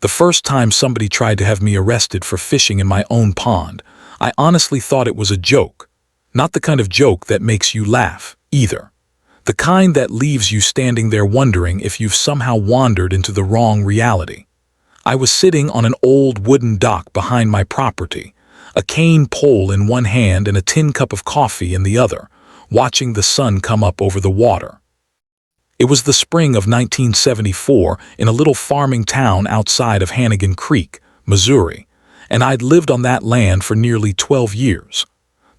The first time somebody tried to have me arrested for fishing in my own pond, I honestly thought it was a joke. Not the kind of joke that makes you laugh, either. The kind that leaves you standing there wondering if you've somehow wandered into the wrong reality. I was sitting on an old wooden dock behind my property, a cane pole in one hand and a tin cup of coffee in the other, watching the sun come up over the water. It was the spring of 1974 in a little farming town outside of Hannigan Creek, Missouri, and I'd lived on that land for nearly 12 years.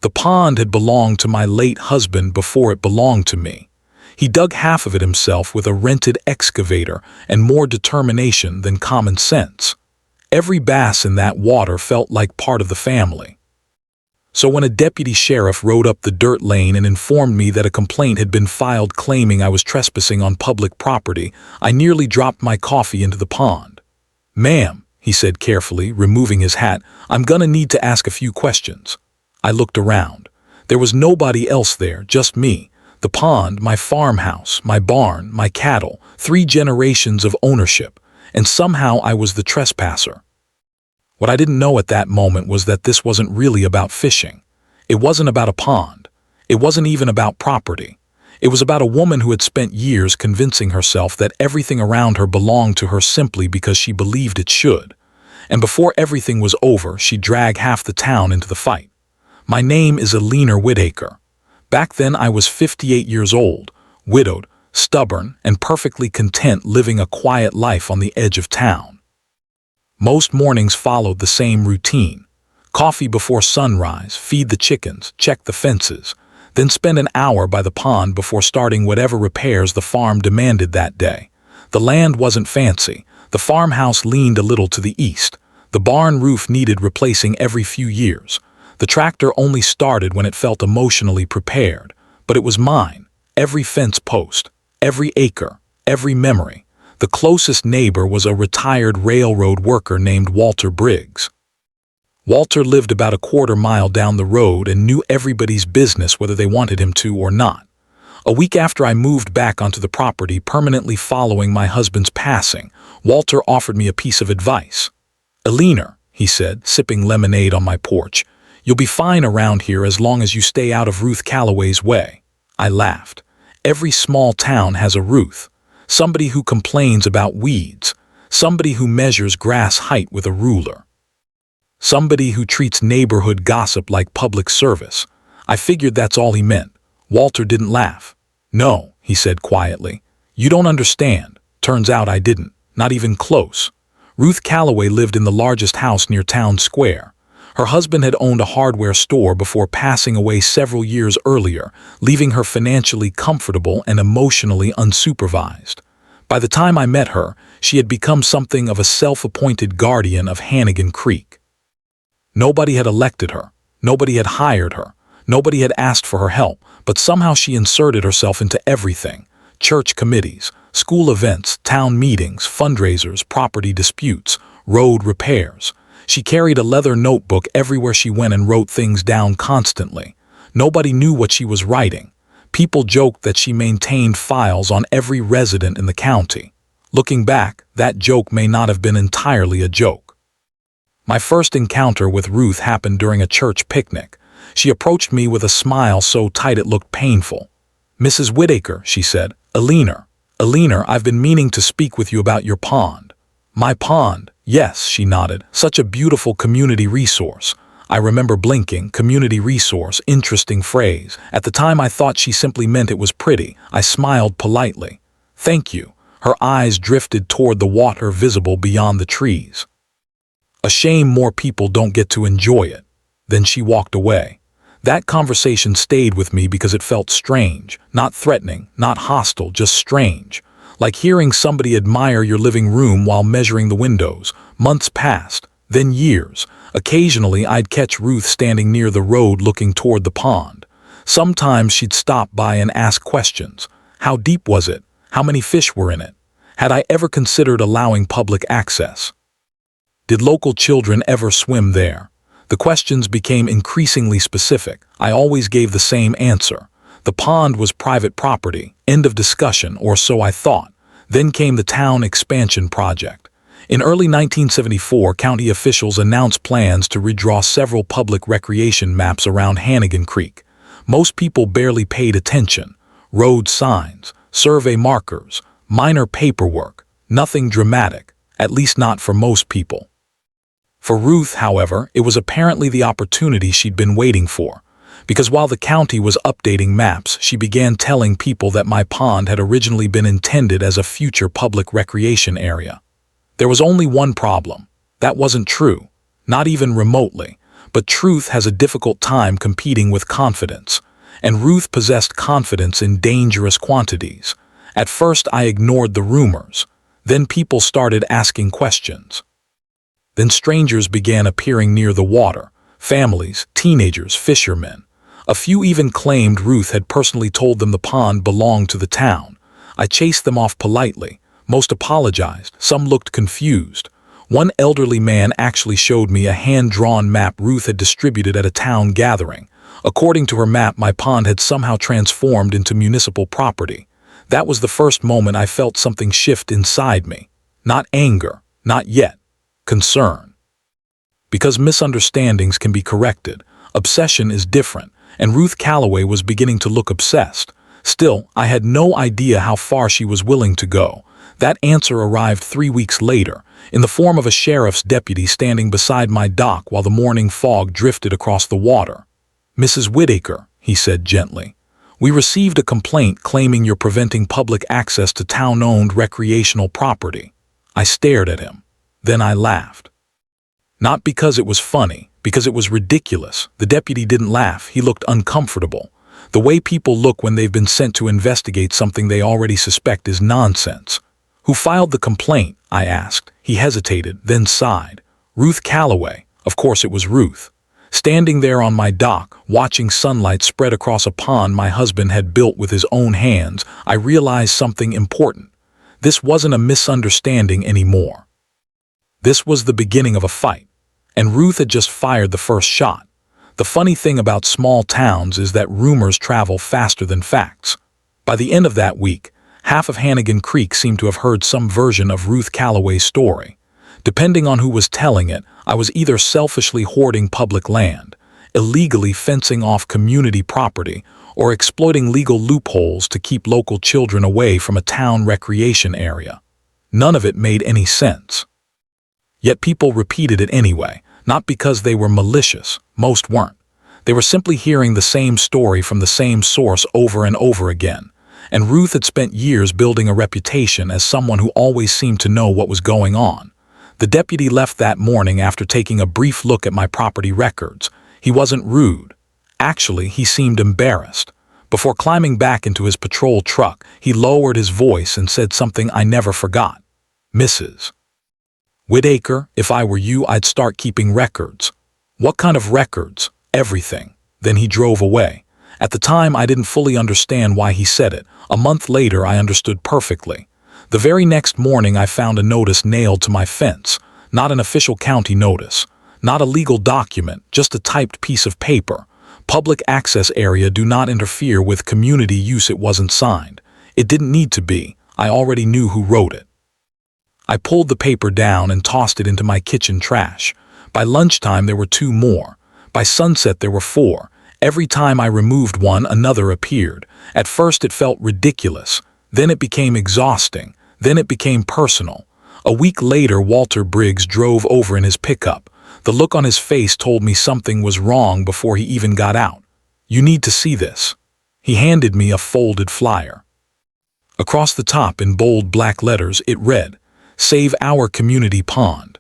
The pond had belonged to my late husband before it belonged to me. He dug half of it himself with a rented excavator and more determination than common sense. Every bass in that water felt like part of the family. So when a deputy sheriff rode up the dirt lane and informed me that a complaint had been filed claiming I was trespassing on public property, I nearly dropped my coffee into the pond. "Ma'am," he said carefully, removing his hat, "I'm gonna need to ask a few questions." I looked around. There was nobody else there, just me. The pond, my farmhouse, my barn, my cattle, 3 generations of ownership, and somehow I was the trespasser. What I didn't know at that moment was that this wasn't really about fishing. It wasn't about a pond. It wasn't even about property. It was about a woman who had spent years convincing herself that everything around her belonged to her simply because she believed it should. And before everything was over, she'd drag half the town into the fight. My name is Alina Whitaker. Back then I was 58 years old, widowed, stubborn, and perfectly content living a quiet life on the edge of town. Most mornings followed the same routine. Coffee before sunrise, feed the chickens, check the fences, then spend an hour by the pond before starting whatever repairs the farm demanded that day. The land wasn't fancy. The farmhouse leaned a little to the east. The barn roof needed replacing every few years. The tractor only started when it felt emotionally prepared. But it was mine. Every fence post, every acre, every memory. The closest neighbor was a retired railroad worker named Walter Briggs. Walter lived about a quarter-mile down the road and knew everybody's business whether they wanted him to or not. A week after I moved back onto the property permanently following my husband's passing, Walter offered me a piece of advice. "Alina," he said, sipping lemonade on my porch, "you'll be fine around here as long as you stay out of Ruth Calloway's way." I laughed. Every small town has a Ruth. Somebody who complains about weeds. Somebody who measures grass height with a ruler. Somebody who treats neighborhood gossip like public service. I figured that's all he meant. Walter didn't laugh. "No," he said quietly. "You don't understand." Turns out I didn't. Not even close. Ruth Calloway lived in the largest house near town square. Her husband had owned a hardware store before passing away several years earlier, leaving her financially comfortable and emotionally unsupervised. By the time I met her, she had become something of a self-appointed guardian of Hannigan Creek. Nobody had elected her. Nobody had hired her. Nobody had asked for her help, but somehow she inserted herself into everything. Church committees, school events, town meetings, fundraisers, property disputes, road repairs. She carried a leather notebook everywhere she went and wrote things down constantly. Nobody knew what she was writing. People joked that she maintained files on every resident in the county. Looking back, that joke may not have been entirely a joke. My first encounter with Ruth happened during a church picnic. She approached me with a smile so tight it looked painful. "Mrs. Whitaker," she said, "Alina, I've been meaning to speak with you about your pond." "My pond?" "Yes," she nodded. "Such a beautiful community resource." I remember blinking. Community resource, interesting phrase. At the time I thought she simply meant it was pretty. I smiled politely. "Thank you." Her eyes drifted toward the water visible beyond the trees. "A shame more people don't get to enjoy it." Then she walked away. That conversation stayed with me because it felt strange, not threatening, not hostile, just strange. Like hearing somebody admire your living room while measuring the windows. Months passed, then years. Occasionally I'd catch Ruth standing near the road looking toward the pond. Sometimes she'd stop by and ask questions. How deep was it? How many fish were in it? Had I ever considered allowing public access? Did local children ever swim there? The questions became increasingly specific. I always gave the same answer. The pond was private property, end of discussion, or so I thought. Then came the town expansion project. In early 1974, county officials announced plans to redraw several public recreation maps around Hannigan Creek. Most people barely paid attention. Road signs, survey markers, minor paperwork, nothing dramatic, at least not for most people. For Ruth, however, it was apparently the opportunity she'd been waiting for. Because while the county was updating maps, she began telling people that my pond had originally been intended as a future public recreation area. There was only one problem. That wasn't true, not even remotely, but truth has a difficult time competing with confidence, and Ruth possessed confidence in dangerous quantities. At first I ignored the rumors, then people started asking questions. Then strangers began appearing near the water, families, teenagers, fishermen. A few even claimed Ruth had personally told them the pond belonged to the town. I chased them off politely. Most apologized, some looked confused. One elderly man actually showed me a hand-drawn map Ruth had distributed at a town gathering. According to her map, my pond had somehow transformed into municipal property. That was the first moment I felt something shift inside me. Not anger, not yet. Concern. Because misunderstandings can be corrected, obsession is different, and Ruth Calloway was beginning to look obsessed. Still, I had no idea how far she was willing to go. That answer arrived 3 weeks later, in the form of a sheriff's deputy standing beside my dock while the morning fog drifted across the water. "Mrs. Whitaker," he said gently, "we received a complaint claiming you're preventing public access to town-owned recreational property." I stared at him. Then I laughed. Not because it was funny, because it was ridiculous. The deputy didn't laugh, he looked uncomfortable. The way people look when they've been sent to investigate something they already suspect is nonsense. "Who filed the complaint?" I asked. He hesitated, then sighed. "Ruth Calloway." Of course it was Ruth. Standing there on my dock, watching sunlight spread across a pond my husband had built with his own hands, I realized something important. This wasn't a misunderstanding anymore. This was the beginning of a fight, and Ruth had just fired the first shot. The funny thing about small towns is that rumors travel faster than facts. By the end of that week, half of Hannigan Creek seemed to have heard some version of Ruth Calloway's story. Depending on who was telling it, I was either selfishly hoarding public land, illegally fencing off community property, or exploiting legal loopholes to keep local children away from a town recreation area. None of it made any sense. Yet people repeated it anyway, not because they were malicious. Most weren't. They were simply hearing the same story from the same source over and over again. And Ruth had spent years building a reputation as someone who always seemed to know what was going on. The deputy left that morning after taking a brief look at my property records. He wasn't rude. Actually, he seemed embarrassed. Before climbing back into his patrol truck, he lowered his voice and said something I never forgot. "Mrs. Whitaker, if I were you, I'd start keeping records." "What kind of records?" "Everything." Then he drove away. At the time, I didn't fully understand why he said it. A month later, I understood perfectly. The very next morning, I found a notice nailed to my fence. Not an official county notice. Not a legal document, just a typed piece of paper. "Public access area, do not interfere with community use." It wasn't signed. It didn't need to be. I already knew who wrote it. I pulled the paper down and tossed it into my kitchen trash. By lunchtime, there were 2 more. By sunset, there were 4. Every time I removed one, another appeared. At first, it felt ridiculous. Then it became exhausting. Then it became personal. A week later, Walter Briggs drove over in his pickup. The look on his face told me something was wrong before he even got out. "You need to see this." He handed me a folded flyer. Across the top, in bold black letters, it read, "Save our community pond."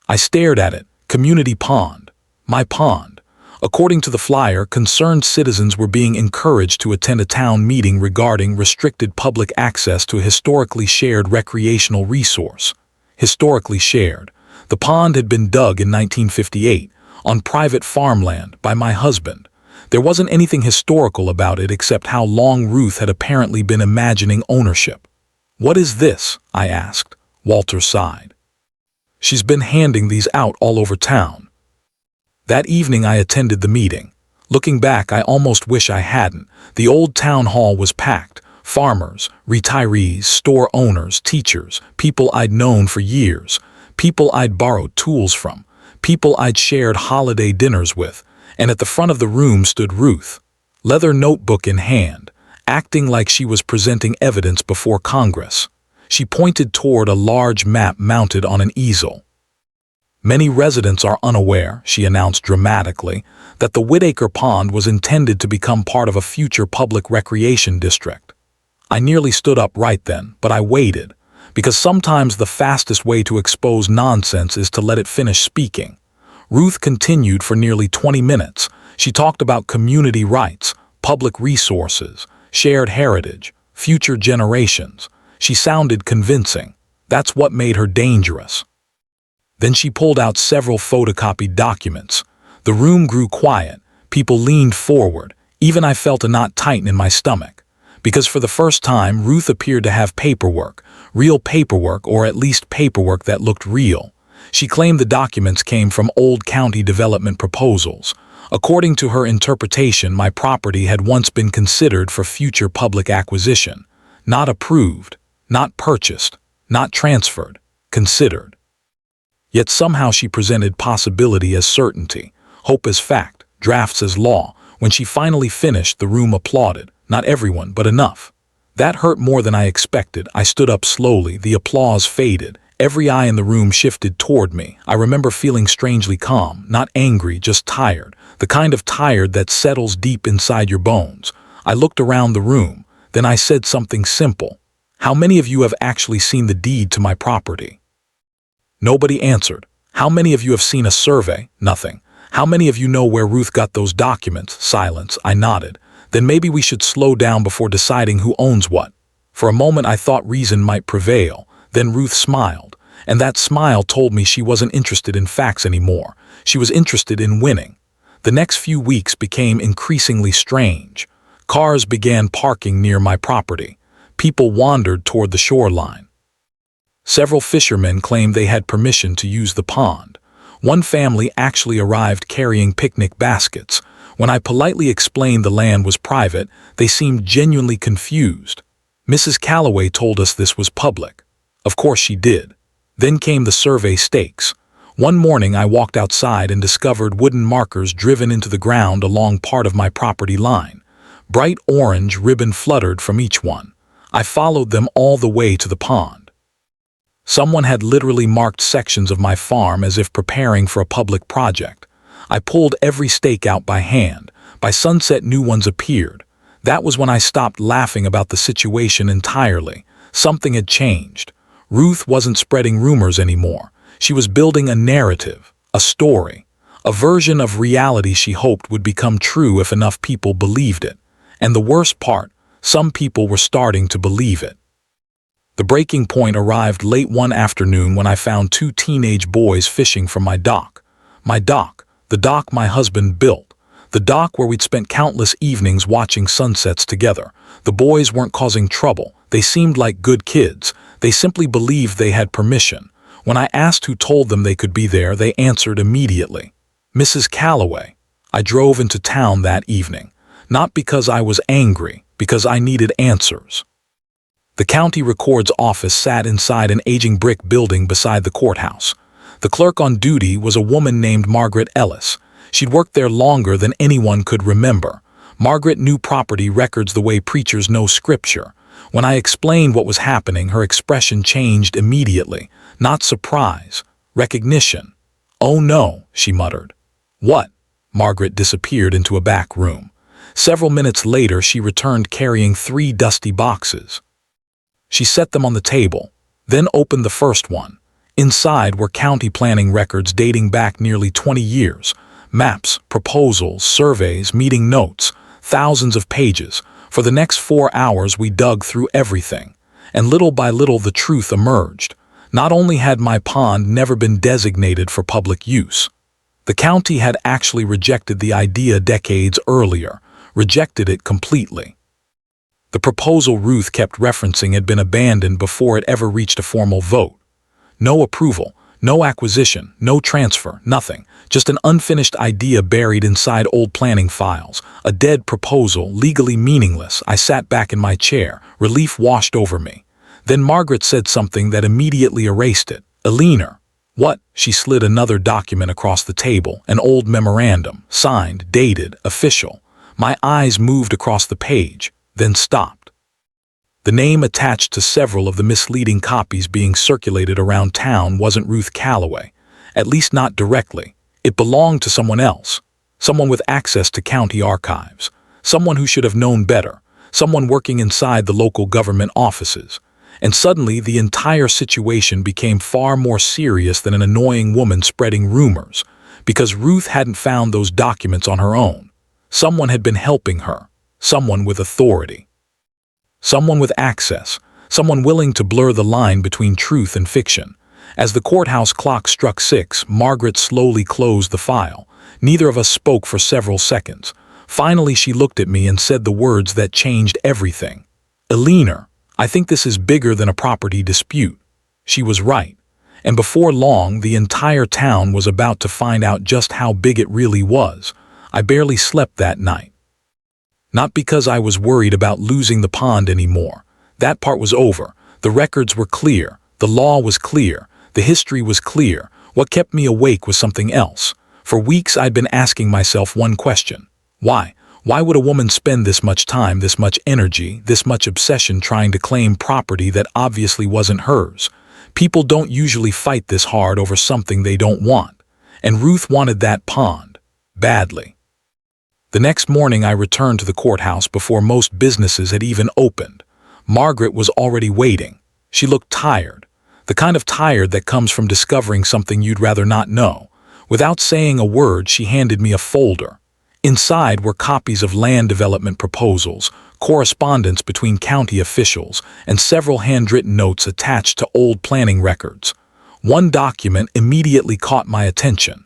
I stared at it. Community pond. My pond. According to the flyer, concerned citizens were being encouraged to attend a town meeting regarding restricted public access to a historically shared recreational resource. Historically shared. The pond had been dug in 1958, on private farmland, by my husband. There wasn't anything historical about it except how long Ruth had apparently been imagining ownership. "What is this?" I asked. Walter sighed. "She's been handing these out all over town." That evening I attended the meeting. Looking back, I almost wish I hadn't. The old town hall was packed. Farmers, retirees, store owners, teachers, people I'd known for years, people I'd borrowed tools from, people I'd shared holiday dinners with, and at the front of the room stood Ruth, leather notebook in hand, acting like she was presenting evidence before Congress. She pointed toward a large map mounted on an easel. Many residents are unaware, she announced dramatically, that the Whitaker Pond was intended to become part of a future public recreation district. I nearly stood up right then, but I waited, because sometimes the fastest way to expose nonsense is to let it finish speaking. Ruth continued for nearly 20 minutes. She talked about community rights, public resources, shared heritage, future generations. She sounded convincing. That's what made her dangerous. Then she pulled out several photocopied documents. The room grew quiet. People leaned forward. Even I felt a knot tighten in my stomach. Because for the first time, Ruth appeared to have paperwork, real paperwork, or at least paperwork that looked real. She claimed the documents came from old county development proposals. According to her interpretation, my property had once been considered for future public acquisition. Not approved, not purchased, not transferred, considered. Yet somehow she presented possibility as certainty, hope as fact, drafts as law. When she finally finished, the room applauded. Not everyone, but enough. That hurt more than I expected. I stood up slowly. The applause faded. Every eye in the room shifted toward me. I remember feeling strangely calm, not angry, just tired. The kind of tired that settles deep inside your bones. I looked around the room. Then I said something simple. How many of you have actually seen the deed to my property? Nobody answered. How many of you have seen a survey? Nothing. How many of you know where Ruth got those documents? Silence. I nodded. Then maybe we should slow down before deciding who owns what. For a moment I thought reason might prevail. Then Ruth smiled. And that smile told me she wasn't interested in facts anymore. She was interested in winning. The next few weeks became increasingly strange. Cars began parking near my property. People wandered toward the shoreline. Several fishermen claimed they had permission to use the pond. One family actually arrived carrying picnic baskets. When I politely explained the land was private, they seemed genuinely confused. Mrs. Calloway told us this was public. Of course she did. Then came the survey stakes. One morning I walked outside and discovered wooden markers driven into the ground along part of my property line. Bright orange ribbon fluttered from each one. I followed them all the way to the pond. Someone had literally marked sections of my farm as if preparing for a public project. I pulled every stake out by hand. By sunset, new ones appeared. That was when I stopped laughing about the situation entirely. Something had changed. Ruth wasn't spreading rumors anymore. She was building a narrative, a story, a version of reality she hoped would become true if enough people believed it. And the worst part, some people were starting to believe it. The breaking point arrived late one afternoon when I found two teenage boys fishing from my dock. My dock, the dock my husband built. The dock where we'd spent countless evenings watching sunsets together. The boys weren't causing trouble. They seemed like good kids. They simply believed they had permission. When I asked who told them they could be there, they answered immediately. Mrs. Calloway. I drove into town that evening. Not because I was angry, because I needed answers. The county records office sat inside an aging brick building beside the courthouse. The clerk on duty was a woman named Margaret Ellis. She'd worked there longer than anyone could remember. Margaret knew property records the way preachers know scripture. When I explained what was happening, her expression changed immediately. Not surprise, recognition. "Oh no," she muttered. "What?" Margaret disappeared into a back room. Several minutes later, she returned carrying 3 dusty boxes. She set them on the table, then opened the first one. Inside were county planning records dating back nearly 20 years. Maps, proposals, surveys, meeting notes, thousands of pages. For the next 4 hours we dug through everything, and little by little the truth emerged. Not only had my pond never been designated for public use, the county had actually rejected the idea decades earlier, rejected it completely. The proposal Ruth kept referencing had been abandoned before it ever reached a formal vote. No approval, No acquisition, no transfer, nothing. Just an unfinished idea buried inside old planning files. A dead proposal, legally meaningless. I sat back in my chair. Relief washed over me. Then Margaret said something that immediately erased it. Eleanor. What? She slid another document across the table, an old memorandum, signed, dated, official. My eyes moved across the page, then stopped. The name attached to several of the misleading copies being circulated around town wasn't Ruth Calloway, at least not directly. It belonged to someone else, someone with access to county archives, someone who should have known better, someone working inside the local government offices. And suddenly the entire situation became far more serious than an annoying woman spreading rumors, because Ruth hadn't found those documents on her own. Someone had been helping her, someone with authority. Someone with access, someone willing to blur the line between truth and fiction. As the courthouse clock struck 6, Margaret slowly closed the file. Neither of us spoke for several seconds. Finally, she looked at me and said the words that changed everything. Eleanor, I think this is bigger than a property dispute. She was right. And before long, the entire town was about to find out just how big it really was. I barely slept that night. Not because I was worried about losing the pond anymore. That part was over. The records were clear. The law was clear. The history was clear. What kept me awake was something else. For weeks I'd been asking myself one question. Why? Why would a woman spend this much time, this much energy, this much obsession trying to claim property that obviously wasn't hers? People don't usually fight this hard over something they don't want. And Ruth wanted that pond. Badly. The next morning I returned to the courthouse before most businesses had even opened. Margaret was already waiting. She looked tired. The kind of tired that comes from discovering something you'd rather not know. Without saying a word, she handed me a folder. Inside were copies of land development proposals, correspondence between county officials, and several handwritten notes attached to old planning records. One document immediately caught my attention.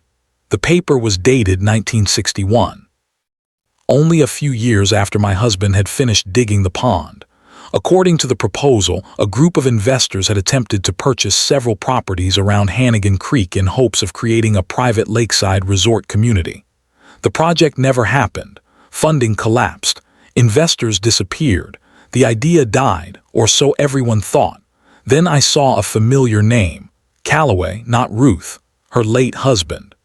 The paper was dated 1961. Only a few years after my husband had finished digging the pond. According to the proposal, a group of investors had attempted to purchase several properties around Hannigan Creek in hopes of creating a private lakeside resort community. The project never happened. Funding collapsed. Investors disappeared. The idea died, or so everyone thought. Then I saw a familiar name. Calloway, not Ruth, her late husband.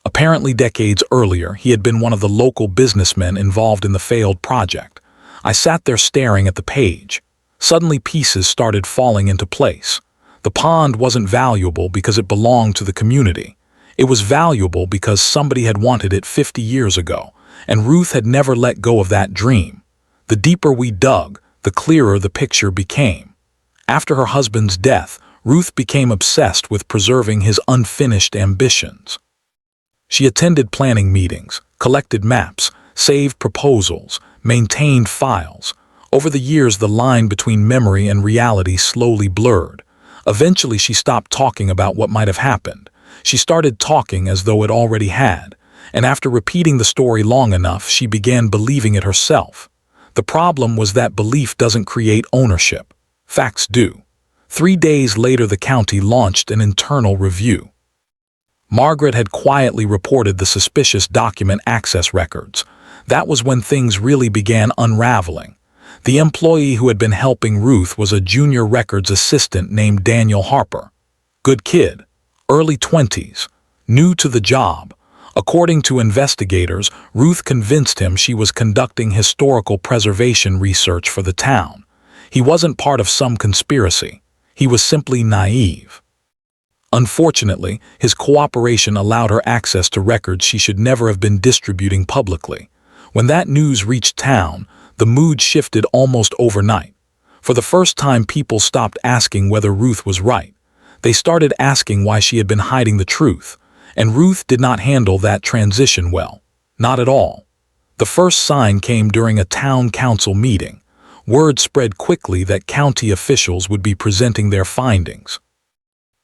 Apparently decades earlier, he had been one of the local businessmen involved in the failed project. I sat there staring at the page. Suddenly pieces started falling into place. The pond wasn't valuable because it belonged to the community. It was valuable because somebody had wanted it 50 years ago, and Ruth had never let go of that dream. The deeper we dug, the clearer the picture became. After her husband's death, Ruth became obsessed with preserving his unfinished ambitions. She attended planning meetings, collected maps, saved proposals, maintained files. Over the years, the line between memory and reality slowly blurred. Eventually, she stopped talking about what might have happened. She started talking as though it already had, and after repeating the story long enough, she began believing it herself. The problem was that belief doesn't create ownership. Facts do. 3 days later, the county launched an internal review. Margaret had quietly reported the suspicious document access records. That was when things really began unraveling. The employee who had been helping Ruth was a junior records assistant named Daniel Harper. Good kid, early 20s, new to the job. According to investigators, Ruth convinced him she was conducting historical preservation research for the town. He wasn't part of some conspiracy. He was simply naive. Unfortunately, his cooperation allowed her access to records she should never have been distributing publicly. When that news reached town, the mood shifted almost overnight. For the first time, people stopped asking whether Ruth was right. They started asking why she had been hiding the truth, and Ruth did not handle that transition well. Not at all. The first sign came during a town council meeting. Word spread quickly that county officials would be presenting their findings.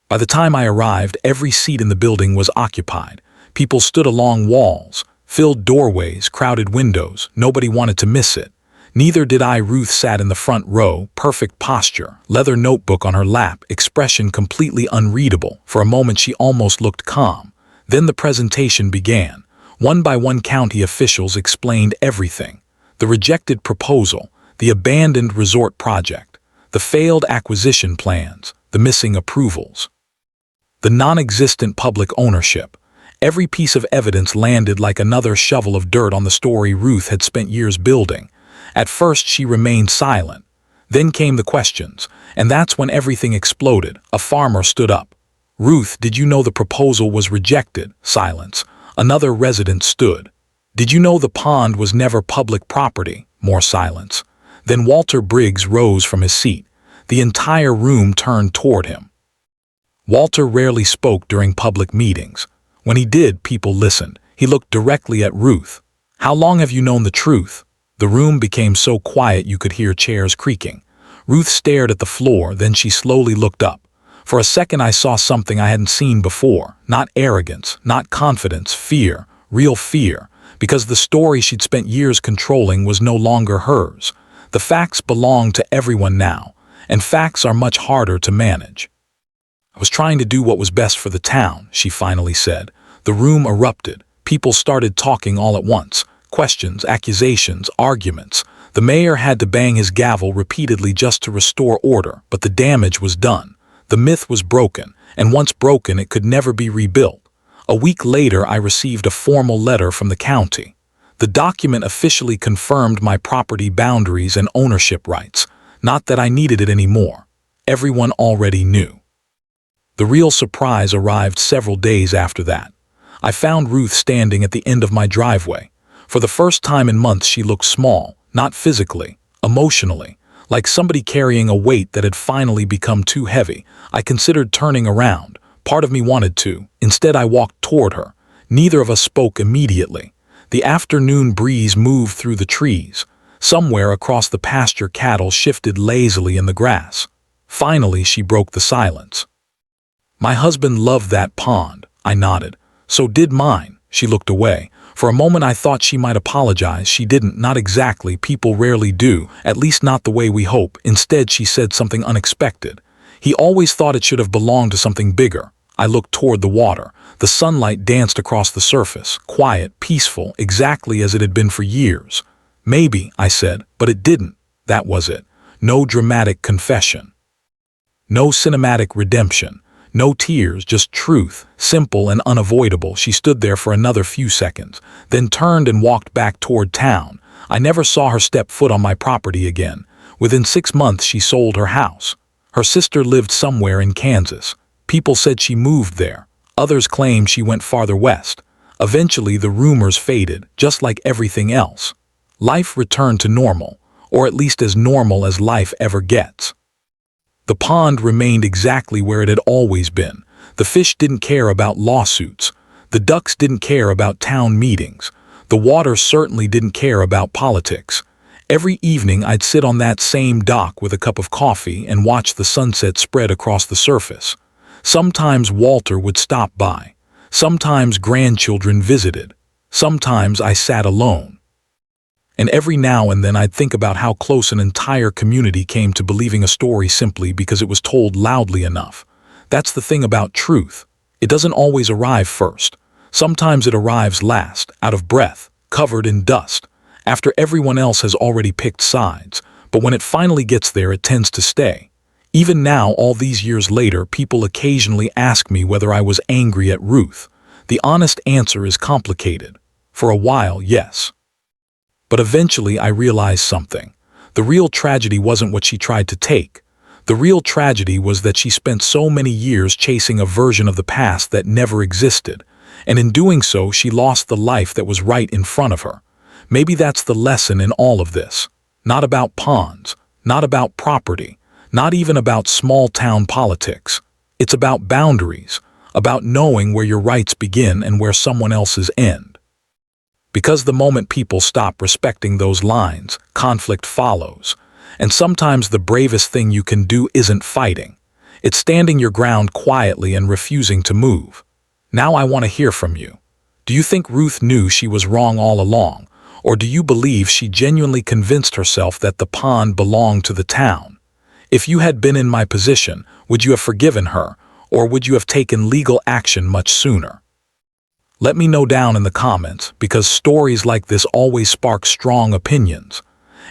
By the time I arrived, every seat in the building was occupied. People stood along walls, filled doorways, crowded windows. Nobody wanted to miss it. Neither did I. Ruth sat in the front row, perfect posture, leather notebook on her lap, expression completely unreadable. For a moment she almost looked calm. Then the presentation began. One by one county officials explained everything. The rejected proposal, the abandoned resort project, the failed acquisition plans, the missing approvals, the non-existent public ownership. Every piece of evidence landed like another shovel of dirt on the story Ruth had spent years building. At first she remained silent. Then came the questions, and that's when everything exploded. A farmer stood up. "Ruth, did you know the proposal was rejected?" Silence. Another resident stood. "Did you know the pond was never public property?" More silence. Then Walter Briggs rose from his seat. The entire room turned toward him. Walter rarely spoke during public meetings. When he did, people listened. He looked directly at Ruth. "How long have you known the truth?" The room became so quiet you could hear chairs creaking. Ruth stared at the floor, then she slowly looked up. For a second I saw something I hadn't seen before. Not arrogance, not confidence, fear, real fear. Because the story she'd spent years controlling was no longer hers. The facts belonged to everyone now, and facts are much harder to manage. "I was trying to do what was best for the town," she finally said. The room erupted. People started talking all at once. Questions, accusations, arguments. The mayor had to bang his gavel repeatedly just to restore order, but the damage was done. The myth was broken, and once broken it could never be rebuilt. A week later I received a formal letter from the county. The document officially confirmed my property boundaries and ownership rights. Not that I needed it anymore. Everyone already knew. The real surprise arrived several days after that. I found Ruth standing at the end of my driveway. For the first time in months she looked small, not physically, emotionally, like somebody carrying a weight that had finally become too heavy. I considered turning around. Part of me wanted to. Instead I walked toward her. Neither of us spoke immediately. The afternoon breeze moved through the trees. Somewhere across the pasture cattle shifted lazily in the grass. Finally she broke the silence. "My husband loved that pond." I nodded. "So did mine." She looked away. For a moment I thought she might apologize. She didn't, not exactly. People rarely do, at least not the way we hope. Instead she said something unexpected. "He always thought it should have belonged to something bigger." I looked toward the water. The sunlight danced across the surface, quiet, peaceful, exactly as it had been for years. "Maybe," I said, "but it didn't." That was it. No dramatic confession. No cinematic redemption. No tears, just truth, simple and unavoidable. She stood there for another few seconds, then turned and walked back toward town. I never saw her step foot on my property again. Within 6 months she sold her house. Her sister lived somewhere in Kansas. People said she moved there. Others claimed she went farther west. Eventually the rumors faded, just like everything else. Life returned to normal, or at least as normal as life ever gets. The pond remained exactly where it had always been. The fish didn't care about lawsuits. The ducks didn't care about town meetings. The water certainly didn't care about politics. Every evening I'd sit on that same dock with a cup of coffee and watch the sunset spread across the surface. Sometimes Walter would stop by. Sometimes grandchildren visited. Sometimes I sat alone. And every now and then I'd think about how close an entire community came to believing a story simply because it was told loudly enough. That's the thing about truth. It doesn't always arrive first. Sometimes it arrives last, out of breath, covered in dust, after everyone else has already picked sides. But when it finally gets there, it tends to stay. Even now, all these years later, people occasionally ask me whether I was angry at Ruth. The honest answer is complicated. For a while, yes. But eventually I realized something. The real tragedy wasn't what she tried to take. The real tragedy was that she spent so many years chasing a version of the past that never existed. And in doing so, she lost the life that was right in front of her. Maybe that's the lesson in all of this. Not about ponds, not about property, not even about small-town politics. It's about boundaries, about knowing where your rights begin and where someone else's end. Because the moment people stop respecting those lines, conflict follows. And sometimes the bravest thing you can do isn't fighting. It's standing your ground quietly and refusing to move. Now I want to hear from you. Do you think Ruth knew she was wrong all along? Or do you believe she genuinely convinced herself that the pond belonged to the town? If you had been in my position, would you have forgiven her, or would you have taken legal action much sooner? Let me know down in the comments, because stories like this always spark strong opinions.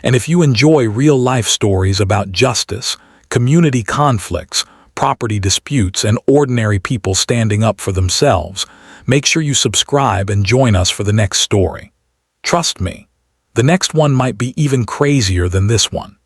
And if you enjoy real-life stories about justice, community conflicts, property disputes, and ordinary people standing up for themselves, make sure you subscribe and join us for the next story. Trust me, the next one might be even crazier than this one.